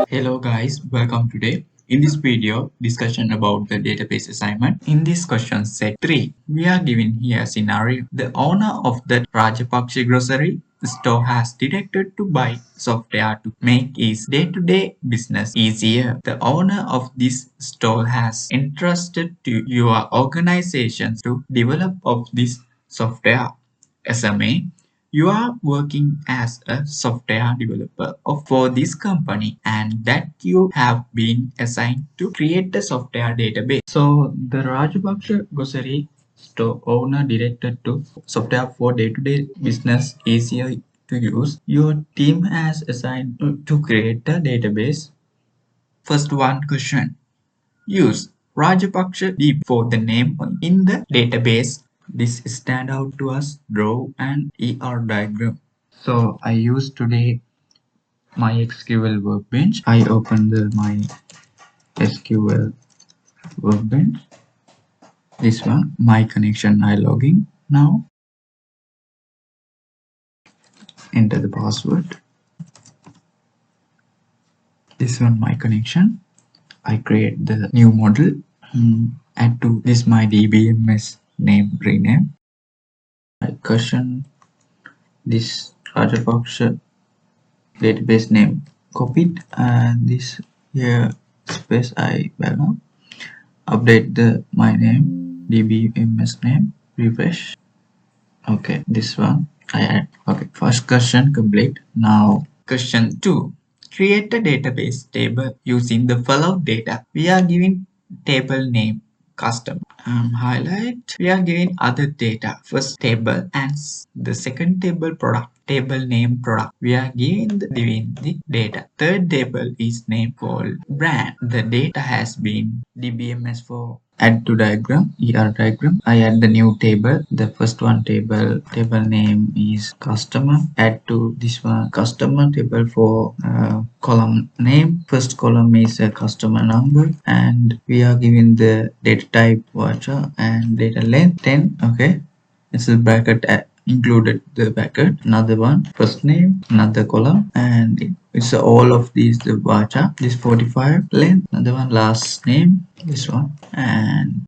Hello guys, welcome today. In this video, discussion about the database assignment. In this question set 3, we are given here a scenario. The owner of the Rajapaksa grocery store has decided to buy software to make his day-to-day business easier. The owner of this store has entrusted to your organization to develop of this software. SMA, you are working as a software developer for this company and that you have been assigned to create the software database. So the Rajapaksa grocery store owner directed to software for day-to-day business easier to use. Your team has assigned to create the database. First one question. Use Rajapaksa DB for the name in the database. This stand out to us, draw an ER diagram. So I use today MySQL Workbench. I open the MySQL Workbench. This one, my connection. I logging now. Enter the password. This one, my connection. I create the new model. Add to this my DBMS name rename. I cushion this Rajapaksa database name copied and this here space I backup. Update the my name DBMS name, refresh. Okay, this one I add. Okay, first question complete. Now question 2. Create a database table using the follow data. We are giving table name customer. Highlight. We are giving other data. First table and the second table product. Table name product. We are giving the data. Third table is name called brand. The data has been DBMS for add to diagram, ER diagram. I add the new table. The first one table name is customer. Add to this one customer table for column name. First column is a customer number and we are giving the data type voucher and data length 10. Okay, this is bracket included the bracket. Another one first name, another column, and it's all of these the voucher. This 45 length. Another one last name, this one, and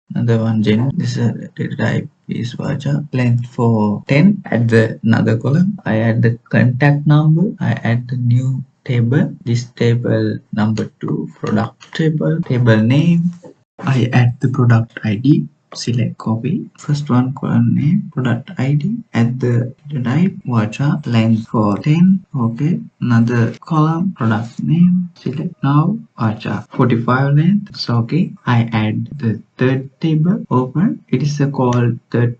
another one gender. This data type is voucher. Length for 10. Add the another column. I add the contact number. I add the new table. This table number 2 product table. Table name. I add the product ID. Select copy. First one column name, product ID, add the type, voucher, length for 10. Okay. Another column, product name, select now, voucher, 45 length. So okay. I add the third table, open. It is called the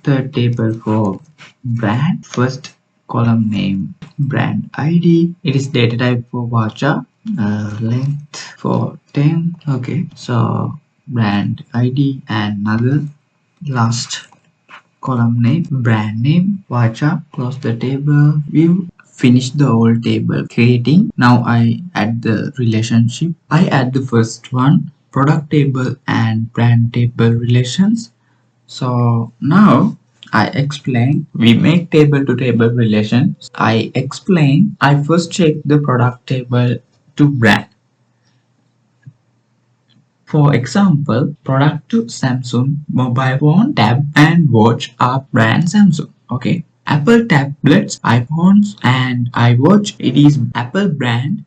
third table for brand. First column name, brand ID. It is data type for voucher. Length for 10. Okay, so brand ID and another last column name, brand name, voucher. Close the table, view, finish the whole table creating. Now I add the relationship. I add the first one, product table and brand table relations. So now I explain, we make table to table relations. I explain, I first check the product table to brand. For example, product to Samsung mobile phone, tab and watch are brand Samsung. Okay. Apple tablets, iPhones and iWatch, it is Apple brand.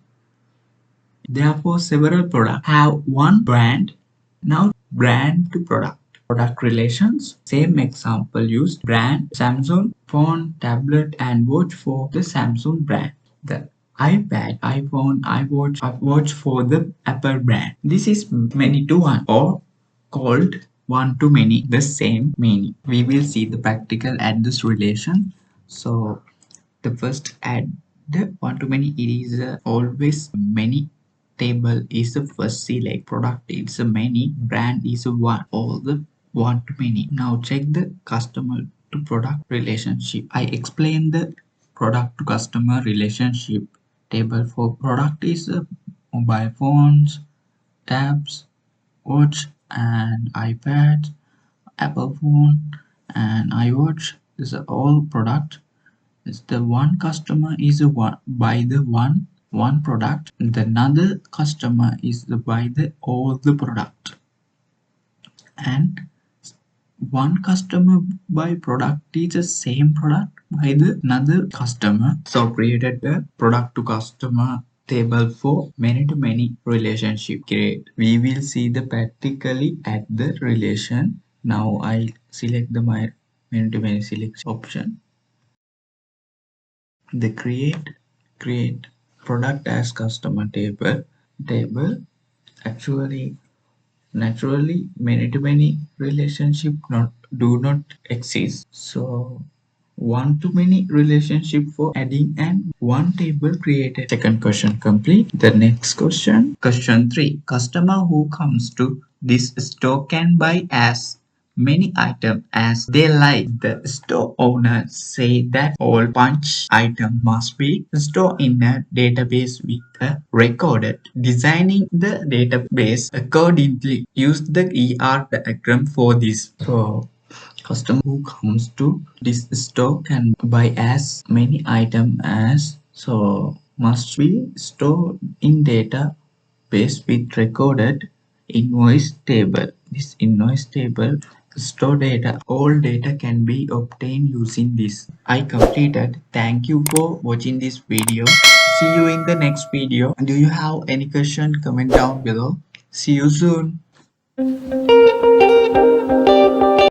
Therefore, several products have one brand. Now brand to product. Product relations, same example used brand Samsung phone, tablet and watch for the Samsung brand. The iPad, iPhone, iWatch for the Apple brand. This is many to one or called one to many, the same meaning. We will see the practical add this relation. So the first add the one to many, it is always many. Table is the first select, product is a many, brand is a one, all the one to many. Now check the customer to product relationship. I explain the product to customer relationship table. For product is mobile phones, tabs, watch and iPad, Apple phone and iWatch. These are all product. The one customer is buy the one product. The another customer is buy the all the product. And one customer buy product is the same product by the another customer. So created the product to customer table for many to many relationship. Great. We will see the practically at the relation. Now I select the my many to many selection option. The create product as customer table actually naturally many to many relationship not do not exist, so one to many relationship for adding and one table created. Second question complete. The next question 3, customer who comes to this store can buy as many items as they like. The store owner say that all punch item must be stored in a database with a recorded. Designing the database accordingly. Use the ER diagram for this. So customer who comes to this store can buy as many items as so must be stored in database with recorded invoice table. This invoice table store data. All data can be obtained using this. I completed. Thank you for watching this video. See you in the next video. Do you have any question? Comment down below. See you soon.